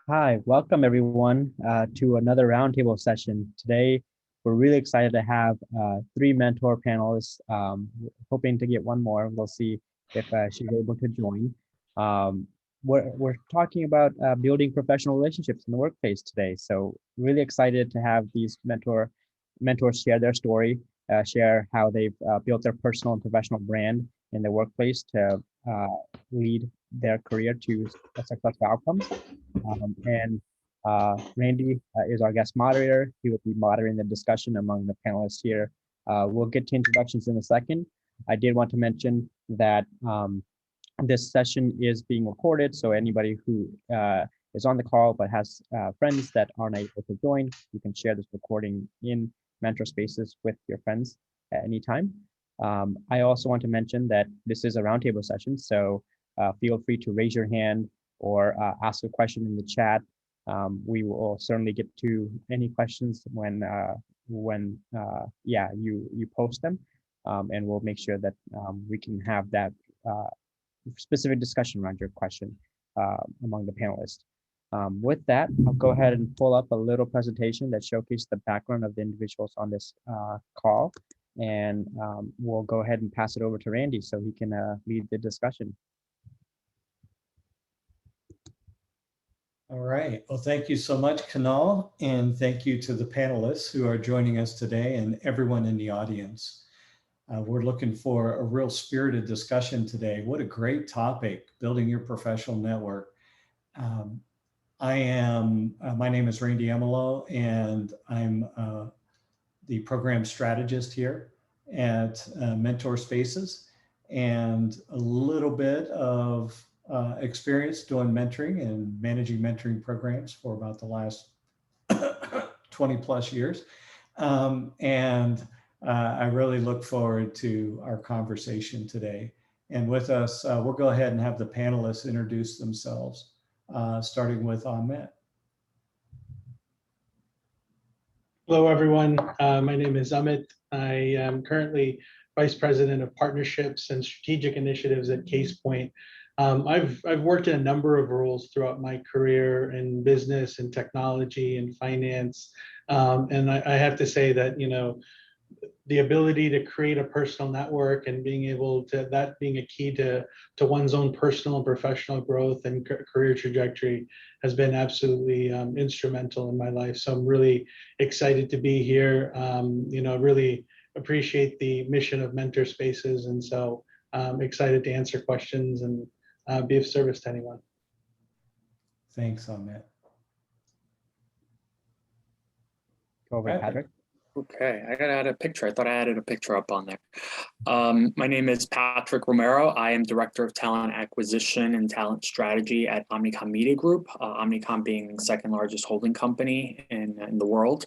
Hi, welcome everyone to another roundtable session. Today, we're really excited to have three mentor panelists. Hoping to get one more. We'll see if she's able to join. Um, we're talking about building professional relationships in the workplace today. So really excited to have these mentors share their story, share how they've built their personal and professional brand in the workplace to lead their career to successful outcomes. And Randy is our guest moderator. He will be moderating the discussion among the panelists here. We'll get to introductions in a second. I did want to mention that this session is being recorded, so anybody who is on the call but has friends that aren't able to join, you can share this recording in Mentor Spaces with your friends at any time. I also want to mention that this is a roundtable session, so feel free to raise your hand or ask a question in the chat. We will certainly get to any questions when you post them, and we'll make sure that we can have that specific discussion around your question among the panelists. With that, I'll go ahead and pull up a little presentation that showcases the background of the individuals on this call, and we'll go ahead and pass it over to Randy so he can lead the discussion. All right. Well, thank you so much, Kunal, and thank you to the panelists who are joining us today and everyone in the audience. We're looking for a real spirited discussion today. What a great topic, building your professional network. My name is Randy Emelo, and I'm the program strategist here at Mentor Spaces, and a little bit of experience doing mentoring and managing mentoring programs for about the last 20 plus years. I really look forward to our conversation today. And with us, we'll go ahead and have the panelists introduce themselves, starting with Amit. Hello, everyone. My name is Amit. I am currently Vice President of Partnerships and Strategic Initiatives at Casepoint. I've worked in a number of roles throughout my career in business and technology and finance. And I have to say that, the ability to create a personal network and being able to, that being a key to one's own personal and professional growth and career trajectory has been absolutely instrumental in my life. So I'm really excited to be here. Really appreciate the mission of Mentor Spaces. And so I'm excited to answer questions and be of service to anyone. Thanks, Amit. Go over, Patrick. Okay, I gotta add a picture. I thought I added a picture up on there. My name is Patrick Romero. I am Director of Talent Acquisition and Talent Strategy at Omnicom Media Group, Omnicom being the second largest holding company in the world.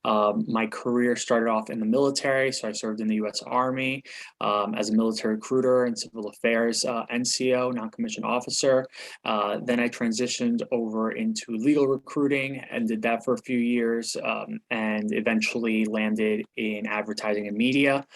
My career started off in the military, so I served in the U.S. Army as a military recruiter and civil affairs NCO, non-commissioned officer. Then I transitioned over into legal recruiting and did that for a few years, and eventually landed in advertising and media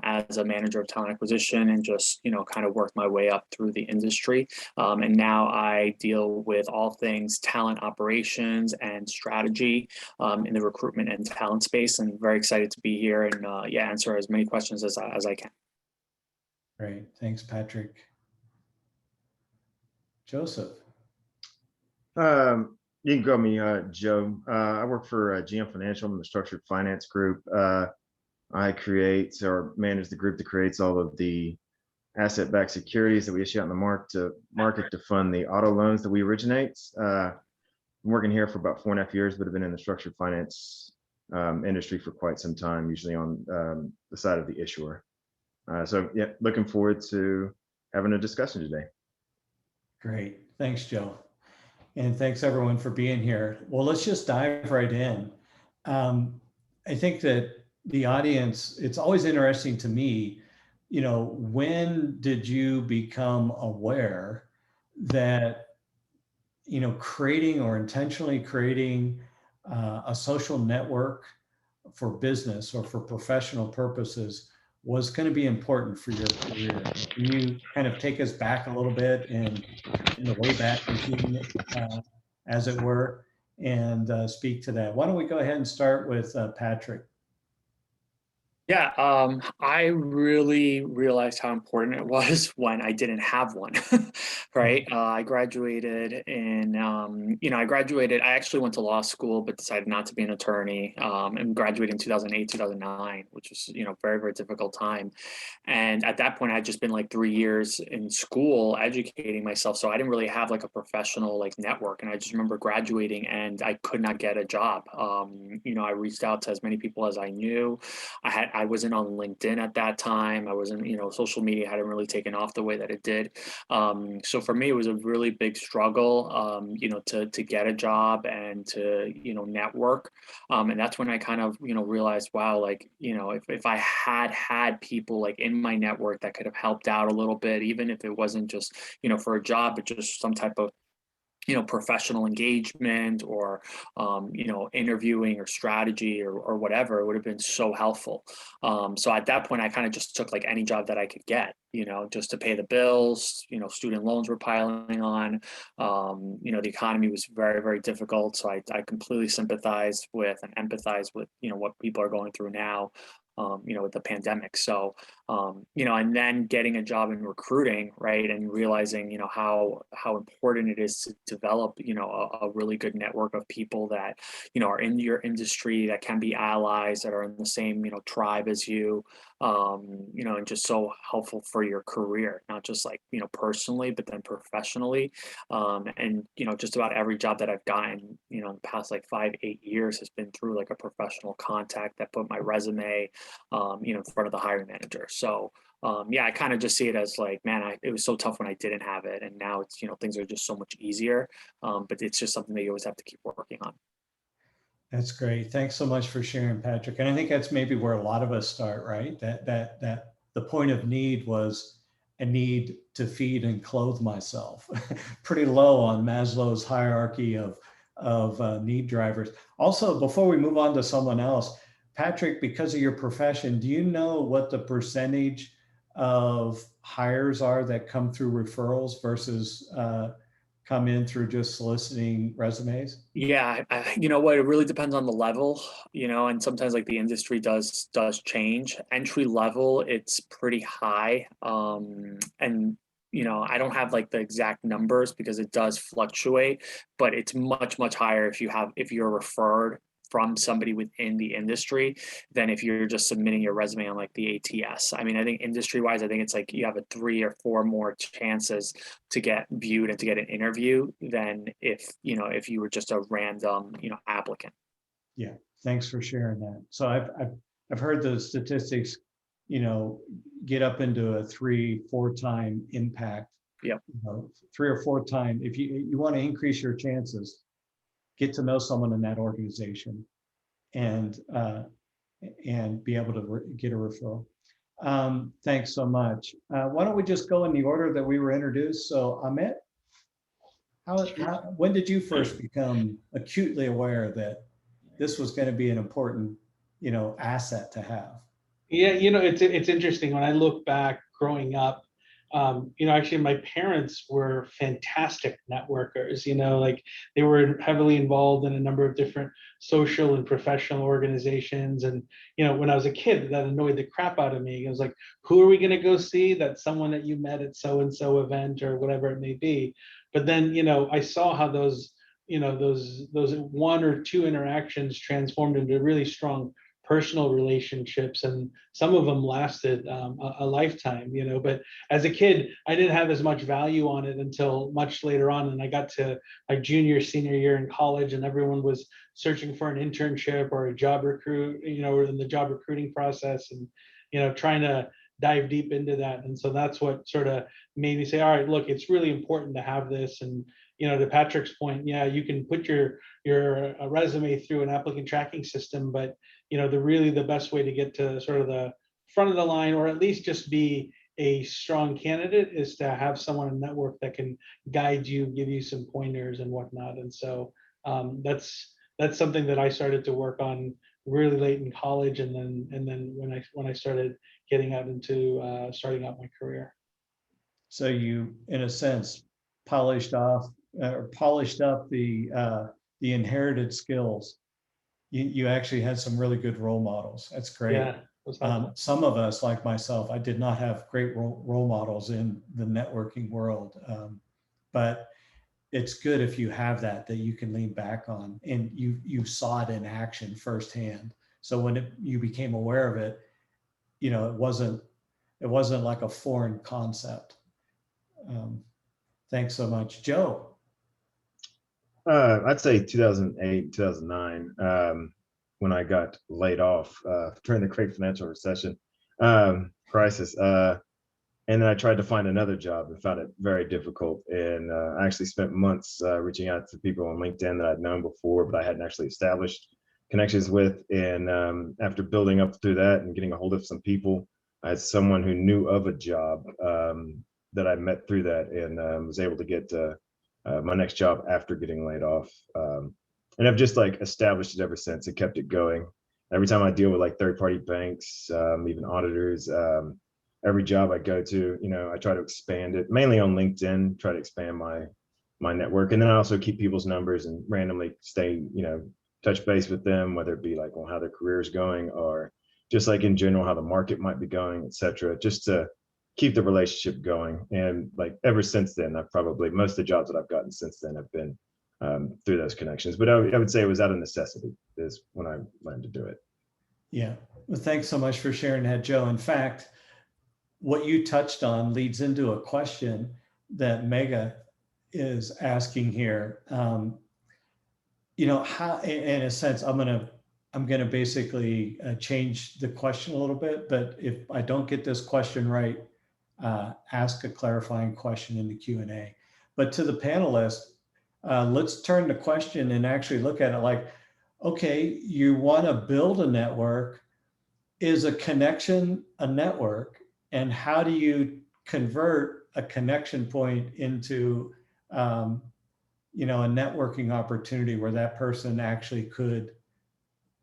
as a manager of talent acquisition, and just kind of worked my way up through the industry. And now I deal with all things talent operations and strategy in the recruitment and talent space, and very excited to be here and answer as many questions as I can. Great, thanks, Patrick. Joseph. You can call me Joe. I work for GM Financial in the structured finance group. I create or manage the group that creates all of the asset-backed securities that we issue out in the market to fund the auto loans that we originate. I'm working here for about 4.5 years, but have been in the structured finance industry for quite some time, usually on the side of the issuer. So yeah, looking forward to having a discussion today. Great, thanks, Joe. And thanks everyone for being here. Well, let's just dive right in. I think that the audience, it's always interesting to me, when did you become aware that, creating or intentionally creating a social network for business or for professional purposes was going to be important for your career? Can you kind of take us back a little bit in the way back machine as it were, and speak to that. Why don't we go ahead and start with Patrick? Yeah, I really realized how important it was when I didn't have one, right? I graduated in, I actually went to law school, but decided not to be an attorney, and graduated in 2008, 2009, which was, very, very difficult time. And at that point, I had just been like 3 years in school educating myself. So I didn't really have like a professional like network. And I just remember graduating and I could not get a job. I reached out to as many people as I knew. I wasn't on LinkedIn at that time. I wasn't, social media hadn't really taken off the way that it did. So for me, it was a really big struggle, to get a job and to, network. And that's when I kind of, realized, wow, like, if I had people like in my network that could have helped out a little bit, even if it wasn't just, for a job, but just some type of professional engagement or, interviewing or strategy or whatever, it would have been so helpful. So at that point, I kind of just took like any job that I could get, just to pay the bills. Student loans were piling on. The economy was very, very difficult. So I completely sympathized with and empathized with, what people are going through now. With the pandemic. So, and then getting a job in recruiting, right, and realizing, how important it is to develop, a really good network of people that, are in your industry, that can be allies, that are in the same, tribe as you, and just so helpful for your career, not just like, personally, but then professionally. And, just about every job that I've gotten, in the past like 5-8 years has been through like a professional contact that put my resume, in front of the hiring manager. So, I kind of just see it as like, man, it was so tough when I didn't have it. And now it's, things are just so much easier. But it's just something that you always have to keep working on. That's great. Thanks so much for sharing, Patrick. And I think that's maybe where a lot of us start, right? That the point of need was a need to feed and clothe myself. Pretty low on Maslow's hierarchy of need drivers. Also, before we move on to someone else, Patrick, because of your profession, do you know what the percentage of hires are that come through referrals versus come in through just soliciting resumes? Yeah, you know what, it really depends on the level, and sometimes like the industry does change. Entry level, it's pretty high. And I don't have like the exact numbers because it does fluctuate, but it's much, much higher if you're referred from somebody within the industry than if you're just submitting your resume on like the ATS. I mean, I think industry wise, I think it's like you have a 3 or 4 more chances to get viewed and to get an interview than if you were just a random, applicant. Yeah, thanks for sharing that. So I've heard the statistics, get up into a 3-4 time impact. Yeah. 3 or 4 times. If you want to increase your chances, get to know someone in that organization and be able to get a referral. Thanks so much. Why don't we just go in the order that we were introduced? So Amit, when did you first become acutely aware that this was going to be an important, asset to have? Yeah, it's interesting when I look back growing up. Actually my parents were fantastic networkers, like they were heavily involved in a number of different social and professional organizations. And, when I was a kid, that annoyed the crap out of me. It was like, who are we going to go see? That's someone that you met at so-and-so event or whatever it may be. But then, I saw how those 1 or 2 interactions transformed into really strong personal relationships, and some of them lasted a lifetime, but as a kid, I didn't have as much value on it until much later on. And I got to my senior year in college, and everyone was searching for an internship or a job recruit, or in the job recruiting process, and, trying to dive deep into that. And so that's what sort of made me say, all right, look, it's really important to have this. And, to Patrick's point, yeah, you can put your resume through an applicant tracking system, but the best way to get to sort of the front of the line, or at least just be a strong candidate, is to have someone in network that can guide you, give you some pointers and whatnot. And so that's something that I started to work on really late in college, and then when I started getting out into starting out my career. So you, in a sense, polished off or polished up the inherited skills. You actually had some really good role models. That's great. Yeah, that's awesome. Some of us, like myself, I did not have great role models in the networking world, but it's good if you have that you can lean back on, and you saw it in action firsthand. So when you became aware of it, you know, it wasn't like a foreign concept. Thanks so much, Joe. I'd say 2008, 2009, when I got laid off during the great financial recession crisis. And then I tried to find another job and found it very difficult. And I actually spent months reaching out to people on LinkedIn that I'd known before, but I hadn't actually established connections with. And after building up through that and getting a hold of some people, I had someone who knew of a job that I met through that, and was able to get my next job after getting laid off. And I've just like established it ever since and kept it going. Every time I deal with like third-party banks, even auditors, every job I go to, you know, I try to expand it, mainly on LinkedIn, try to expand my network. And then I also keep people's numbers and randomly stay, you know, touch base with them, whether it be like on how their career is going, or just like in general, how the market might be going, et cetera, just to keep the relationship going. And like ever since then, I've probably, most of the jobs that I've gotten since then have been through those connections. But I would say it was out of necessity is when I learned to do it. Yeah, well, thanks so much for sharing that, Joe. In fact, what you touched on leads into a question that Mega is asking here. You know, how, in a sense, I'm gonna basically change the question a little bit, but if I don't get this question right, ask a clarifying question in the Q&A. But to the panelists, let's turn the question and actually look at it like, okay, you want to build a network. Is a connection a network? And how do you convert a connection point into, you know, a networking opportunity where that person actually could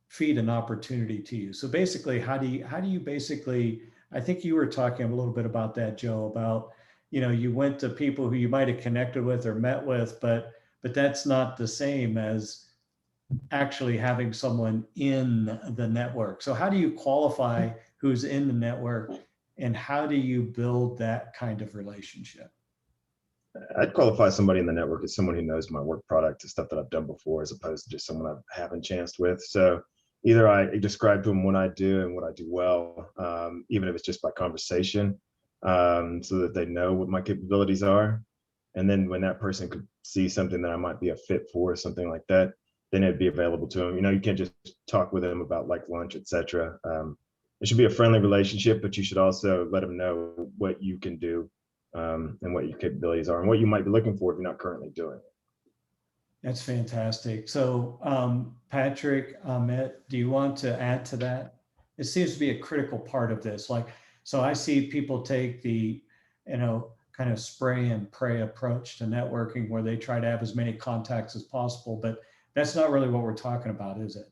feed an opportunity to you? So basically, how do you basically, I think you were talking a little bit about that, Joe, about, you know, you went to people who you might have connected with or met with, but that's not the same as actually having someone in the network. So how do you qualify who's in the network, and how do you build that kind of relationship? I'd qualify somebody in the network as someone who knows my work product, the stuff that I've done before, as opposed to just someone I haven't chanced with. So either I describe to them what I do and what I do well, even if it's just by conversation, so that they know what my capabilities are. And then when that person could see something that I might be a fit for, something like that, then it'd be available to them. You know, you can't just talk with them about like lunch, etc. It should be a friendly relationship, but you should also let them know what you can do, and what your capabilities are and what you might be looking for if you're not currently doing it. That's fantastic. So Patrick, Amit, do you want to add to that? It seems to be a critical part of this. Like, so I see people take the, you know, kind of spray and pray approach to networking where they try to have as many contacts as possible, but that's not really what we're talking about, is it?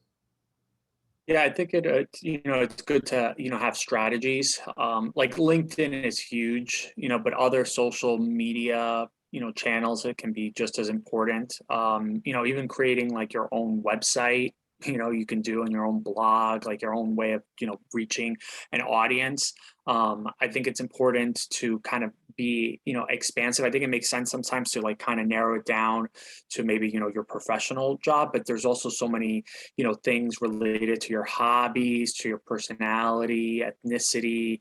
Yeah, I think you know, it's good to, you know, have strategies. Like LinkedIn is huge, you know, but other social media, you know, channels, it can be just as important. You know, even creating like your own website, you know, you can do in your own blog, like your own way of, you know, reaching an audience. I think it's important to kind of be, you know, expansive. I think it makes sense sometimes to like kind of narrow it down to maybe, you know, your professional job, but there's also so many, you know, things related to your hobbies, to your personality, ethnicity,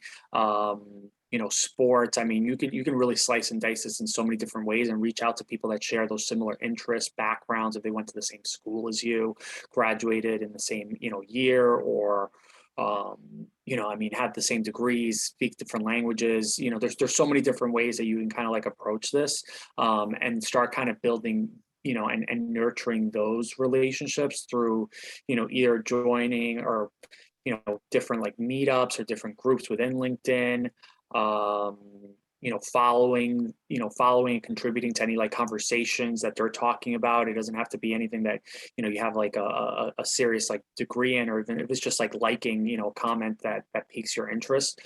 you know, sports. I mean, you can really slice and dice this in so many different ways and reach out to people that share those similar interests, backgrounds, if they went to the same school as you, graduated in the same, you know, year, or you know, I mean, had the same degrees, speak different languages. You know, there's so many different ways that you can kind of like approach this, and start kind of building, you know, and nurturing those relationships through, you know, either joining or, you know, different like meetups or different groups within LinkedIn. You know, following and contributing to any like conversations that they're talking about. It doesn't have to be anything that, you know, you have like a serious like degree in, or even if it's just like liking, you know, a comment that piques your interest.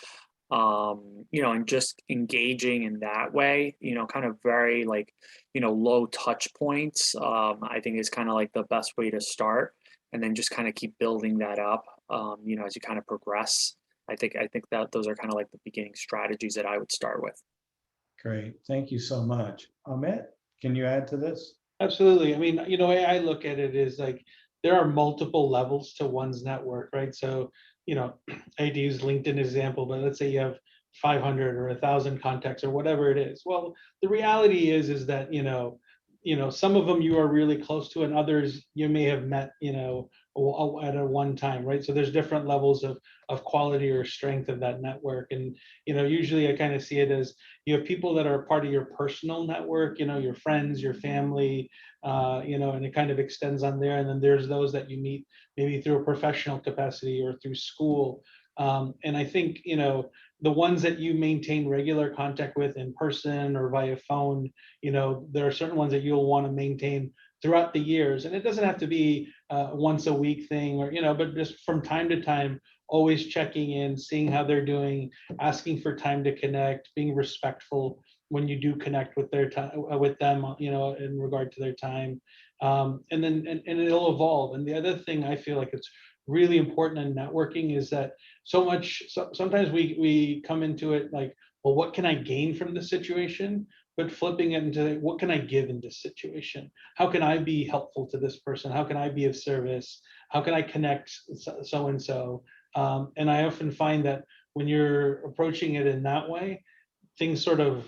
and just engaging in that way, kind of very like, low touch points, I think is kind of like the best way to start. And then just kind of keep building that up, as you kind of progress. I think that those are kind of like the beginning strategies that I would start with. Great. Thank you so much. Amit, can you add to this? Absolutely. I mean, the way I look at it is like there are multiple levels to one's network, right? So, I hate to use LinkedIn example, but let's say you have 500 or 1,000 contacts or whatever it is. Well, the reality is that, some of them you are really close to and others you may have met, at a one time, right? So there's different levels of quality or strength of that network. And, usually I kind of see it as you have people that are part of your personal network, your friends, your family, and it kind of extends on there. And then there's those that you meet maybe through a professional capacity or through school. And I think, the ones that you maintain regular contact with in person or via phone, there are certain ones that you'll want to maintain throughout the years. And it doesn't have to be a once a week thing or, but just from time to time, always checking in, seeing how they're doing, asking for time to connect, being respectful when you do connect with their time with them, in regard to their time. And then and it'll evolve. And the other thing I feel like it's really important in networking is that sometimes we come into it like, well, what can I gain from this situation? But flipping it into what can I give in this situation? How can I be helpful to this person? How can I be of service? How can I connect so and so? And I often find that when you're approaching it in that way, things sort of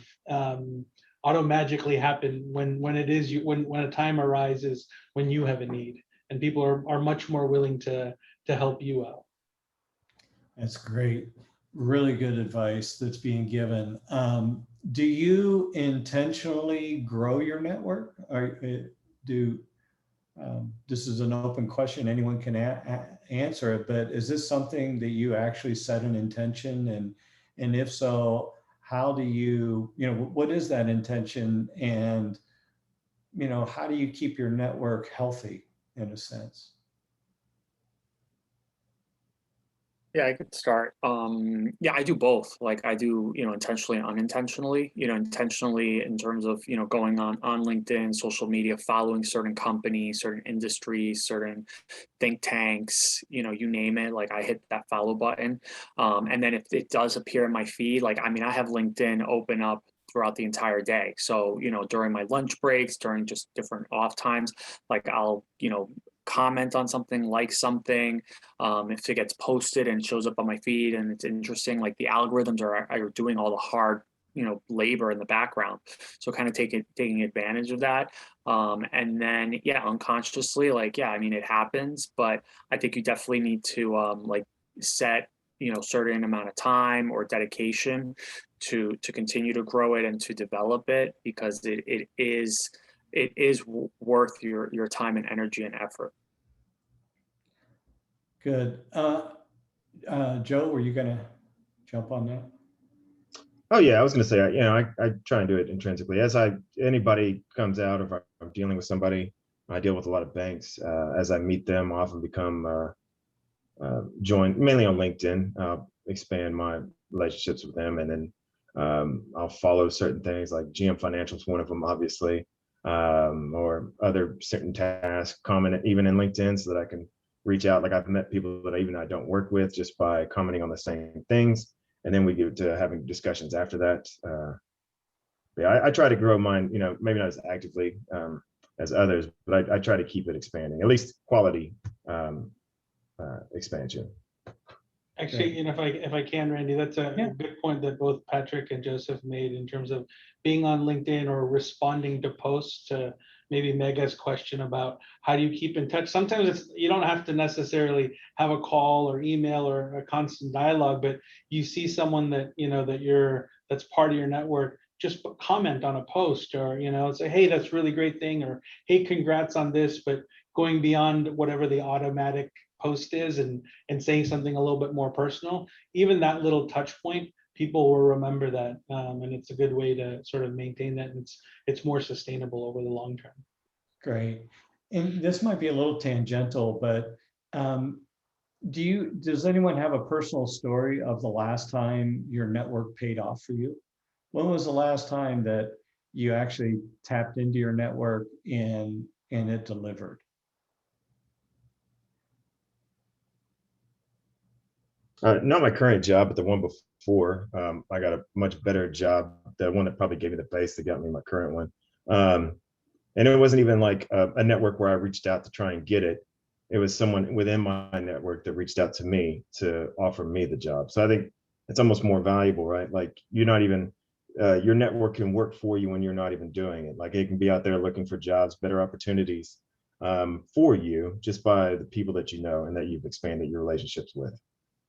automagically happen when it is you when a time arises when you have a need, and people are much more willing to help you out. That's great. Really good advice that's being given. Do you intentionally grow your network? Or this is an open question, anyone can answer it, but is this something that you actually set an intention? And if so, how do you, what is that intention? And, how do you keep your network healthy in a sense? Yeah, I could start. Yeah, I do both. Like I do, intentionally and unintentionally, intentionally in terms of, going on LinkedIn, social media, following certain companies, certain industries, certain think tanks, you name it, like I hit that follow button. And then if it does appear in my feed, like, I mean, I have LinkedIn open up throughout the entire day. So, during my lunch breaks, during just different off times, like I'll, comment on something, like something. If it gets posted and shows up on my feed and it's interesting, like the algorithms are doing all the hard, labor in the background. So kind of taking advantage of that. And then, yeah, unconsciously, like, yeah, I mean, it happens, but I think you definitely need to like set, certain amount of time or dedication to continue to grow it and to develop it, because it is worth your time and energy and effort. Good. Joe, were you going to jump on that? Oh yeah, I was going to say, I try and do it intrinsically. As anybody comes out of I'm dealing with somebody, I deal with a lot of banks. As I meet them, I often become join mainly on LinkedIn, expand my relationships with them, and then I'll follow certain things like GM Financial is one of them, obviously, or other certain tasks, comment even in LinkedIn so that I can reach out. Like I've met people that I don't work with just by commenting on the same things, and then we get to having discussions after that. Yeah, I try to grow mine, maybe not as actively as others, but I try to keep it expanding, at least quality expansion. Actually, if I can, Randy, that's a good point that both Patrick and Joseph made in terms of being on LinkedIn or responding to posts, to maybe Mega's question about how do you keep in touch. Sometimes you don't have to necessarily have a call or email or a constant dialogue, but you see someone that that's part of your network, just comment on a post, or say, hey, that's really great thing, or hey, congrats on this, but going beyond whatever the automatic post is and saying something a little bit more personal. Even that little touch point, people will remember that, and it's a good way to sort of maintain that, and it's more sustainable over the long term. Great. And this might be a little tangential, but does anyone have a personal story of the last time your network paid off for you? When was the last time that you actually tapped into your network and it delivered? Not my current job, but the one before. I got a much better job. The one that probably gave me the base that got me my current one. And it wasn't even like a network where I reached out to try and get it. It was someone within my network that reached out to me to offer me the job. So I think it's almost more valuable, right? Like you're not even, your network can work for you when you're not even doing it. Like it can be out there looking for jobs, better opportunities for you just by the people that you know and that you've expanded your relationships with.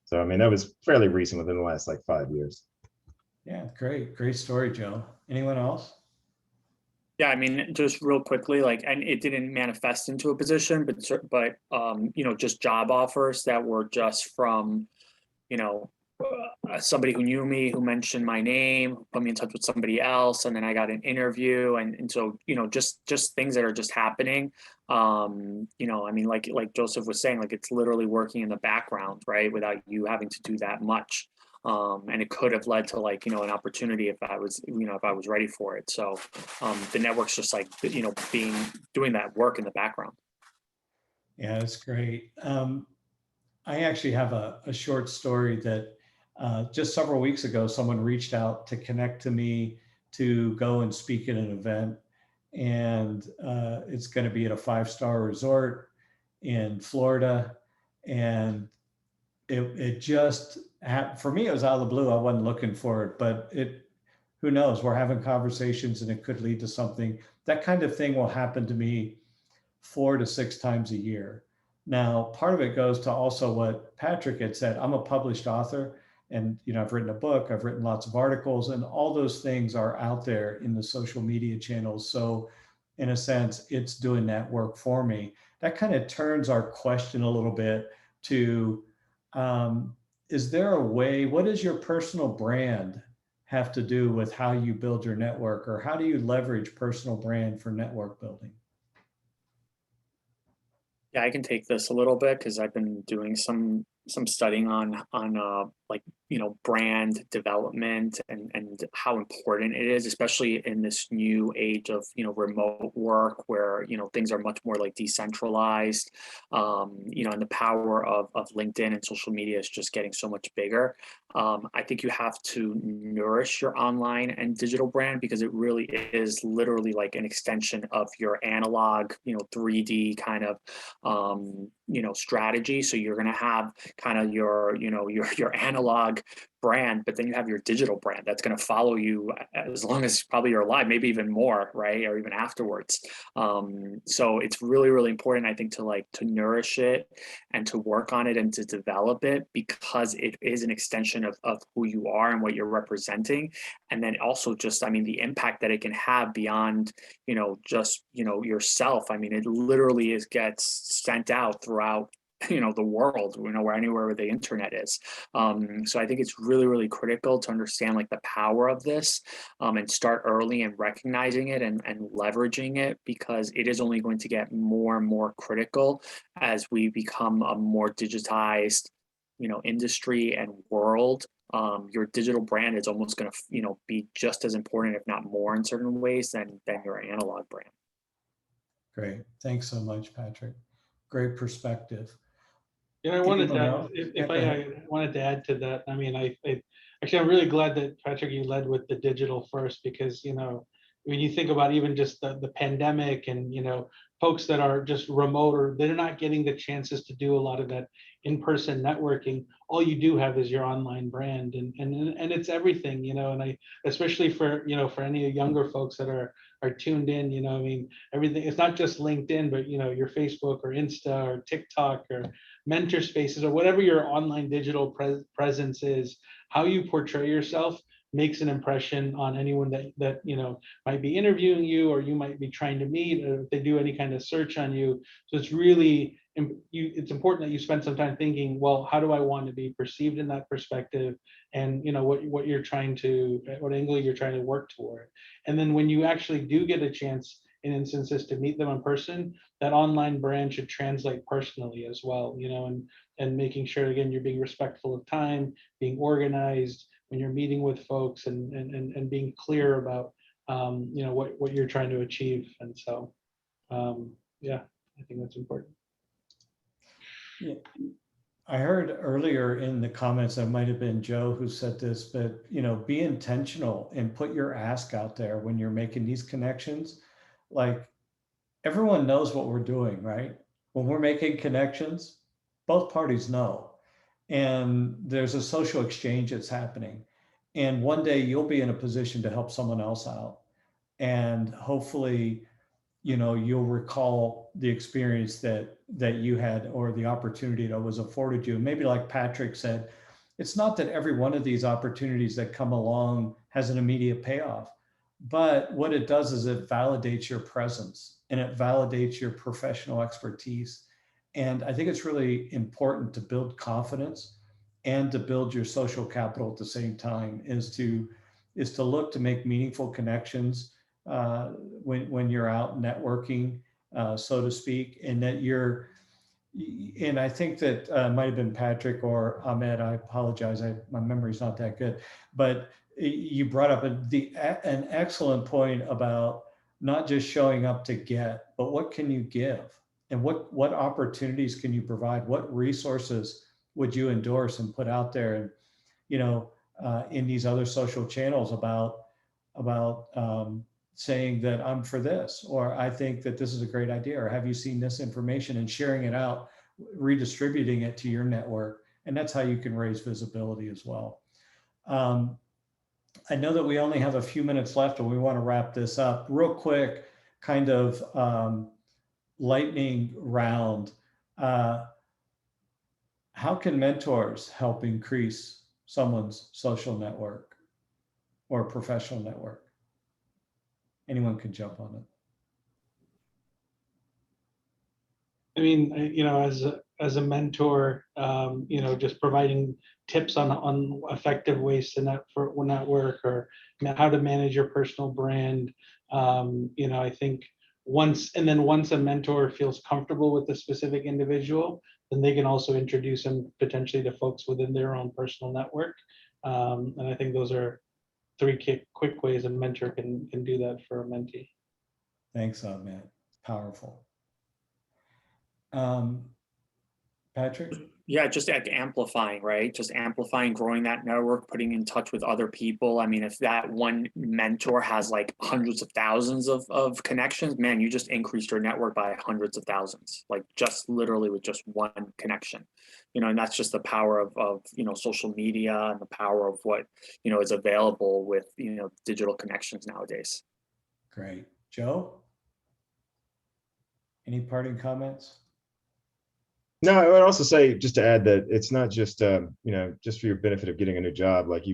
So, I mean, that was fairly recent within the last like 5 years. Yeah, great story, Joe. Anyone else? Yeah, I mean, just real quickly, like, and it didn't manifest into a position, but you know, just job offers that were just from, you know, somebody who knew me, who mentioned my name, put me in touch with somebody else, and then I got an interview, and so, you know, just things that are just happening. You know, I mean, like Joseph was saying, like it's literally working in the background, right, without you having to do that much. And it could have led to, like, you know, an opportunity if I was, you know, if I was ready for it. So the network's just like, you know, doing that work in the background. Yeah, that's great. I actually have a short story that just several weeks ago, someone reached out to connect to me to go and speak at an event. And it's going to be at a 5-star resort in Florida. And it just happened. For me, it was out of the blue. I wasn't looking for it, but who knows? We're having conversations and it could lead to something. That kind of thing will happen to me 4 to 6 times a year. Now, part of it goes to also what Patrick had said. I'm a published author, and you know, I've written a book, I've written lots of articles, and all those things are out there in the social media channels. So in a sense, it's doing that work for me. That kind of turns our question a little bit to, is there a way, what does your personal brand have to do with how you build your network, or how do you leverage personal brand for network building? Yeah, I can take this a little bit because I've been doing some studying on like, you know, brand development and how important it is, especially in this new age of, you know, remote work where, you know, things are much more like decentralized, you know, and the power of LinkedIn and social media is just getting so much bigger. I think you have to nourish your online and digital brand because it really is literally like an extension of your analog, you know, 3D kind of you know, strategy. So you're going to have kind of your, you know, your analog brand, but then you have your digital brand that's going to follow you as long as probably you're alive, maybe even more, right? Or even afterwards. So it's really important, I think, to nourish it and to work on it and to develop it, because it is an extension of who you are and what you're representing. And then also just, I mean, the impact that it can have beyond, you know, just, you know, yourself. I mean, it literally gets sent out throughout, you know, the world, you know, where anywhere where the internet is. So I think it's really critical to understand like the power of this, and start early and recognizing it and leveraging it, because it is only going to get more and more critical as we become a more digitized, you know, industry and world. Your digital brand is almost going to, you know, be just as important, if not more in certain ways than your analog brand. Great. Thanks so much, Patrick. Great perspective. You know, I wanted to, if I wanted to add to that, I mean, actually, I'm really glad that, Patrick, you led with the digital first, because, you know, when you think about even just the pandemic and, you know, folks that are just remote, or they're not getting the chances to do a lot of that in-person networking, all you do have is your online brand, and it's everything, you know. And I, especially for, you know, for any younger folks that are tuned in, you know, I mean, everything, it's not just LinkedIn, but, you know, your Facebook or Insta or TikTok or mentor spaces or whatever your online digital presence is. How you portray yourself makes an impression on anyone that you know might be interviewing you, or you might be trying to meet, or if they do any kind of search on you. So it's really it's important that you spend some time thinking, well, how do I want to be perceived in that perspective, and you know what you're trying to, what angle you're trying to work toward. And then when you actually do get a chance, in instances to meet them in person, that online brand should translate personally as well, and making sure, again, you're being respectful of time, being organized when you're meeting with folks, and being clear about what you're trying to achieve. And so yeah, I think that's important. Yeah. I heard earlier in the comments, that might have been Joe who said this, but be intentional and put your ask out there when you're making these connections. Like, everyone knows what we're doing, right? When we're making connections, both parties know, and there's a social exchange that's happening. And one day you'll be in a position to help someone else out. And hopefully, you'll recall the experience that you had, or the opportunity that was afforded you. Maybe like Patrick said, it's not that every one of these opportunities that come along has an immediate payoff, but what it does is it validates your presence and it validates your professional expertise. And I think it's really important to build confidence and to build your social capital at the same time, is to look to make meaningful connections when you're out networking, so to speak, and I think that might have been Patrick or Ahmed. I apologize, my memory's not that good, but you brought up an excellent point about not just showing up to get, but what can you give, and what opportunities can you provide, what resources would you endorse and put out there, and in these other social channels about saying that I'm for this, or I think that this is a great idea, or have you seen this information, and sharing it out, redistributing it to your network. And that's how you can raise visibility as well. I know that we only have a few minutes left, and we want to wrap this up real quick, kind of lightning round. How can mentors help increase someone's social network or professional network? Anyone can jump on it. I mean, as a mentor, just providing tips on effective ways to network, or how to manage your personal brand. I think once a mentor feels comfortable with a specific individual, then they can also introduce them potentially to folks within their own personal network. And I think those are three quick ways a mentor can do that for a mentee. Thanks, Matt. Powerful. Patrick? Yeah, just like amplifying, right? Just amplifying, growing that network, putting in touch with other people. I mean, if that one mentor has like hundreds of thousands of connections, man, you just increased your network by hundreds of thousands, like just literally with just one connection. And that's just the power of social media, and the power of what is available with digital connections nowadays. Great. Joe? Any parting comments? No, I would also say, just to add, that it's not just just for your benefit of getting a new job. Like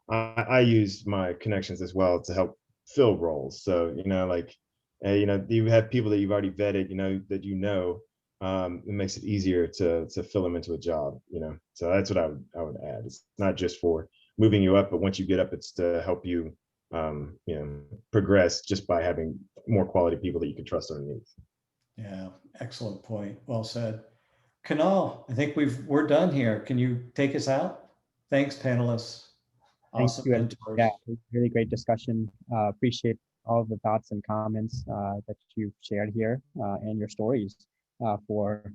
I use my connections as well to help fill roles. So you have people that you've already vetted, it makes it easier to fill them into a job. So that's what I would add. It's not just for moving you up, but once you get up, it's to help you progress just by having more quality people that you can trust underneath. Yeah, excellent point. Well said. Kunal, I think we're done here. Can you take us out? Thanks, panelists. Awesome mentors. Yeah, really great discussion. Appreciate all of the thoughts and comments that you've shared here, and your stories for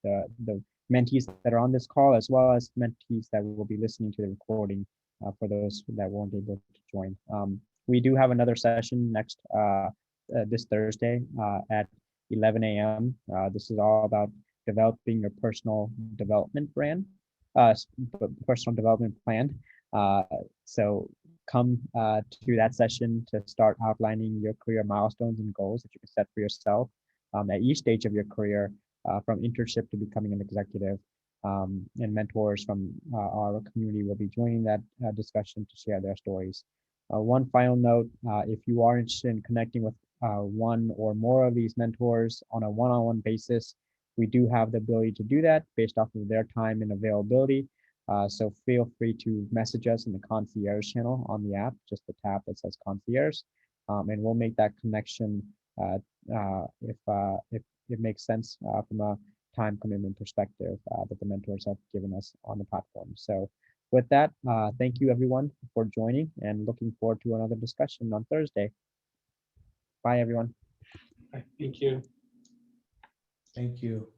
the mentees that are on this call, as well as mentees that will be listening to the recording, for those that weren't able to join. We do have another session next this Thursday at 11 a.m. This is all about developing your personal development personal development plan. So come to that session to start outlining your career milestones and goals that you can set for yourself at each stage of your career, from internship to becoming an executive. And mentors from our community will be joining that discussion to share their stories. One final note, if you are interested in connecting with one or more of these mentors on a one-on-one basis, we do have the ability to do that based off of their time and availability. So feel free to message us in the concierge channel on the app, just the tab that says concierge, and we'll make that connection if it makes sense from a time commitment perspective that the mentors have given us on the platform. So with that, thank you everyone for joining and looking forward to another discussion on Thursday. Bye everyone. Thank you. Thank you.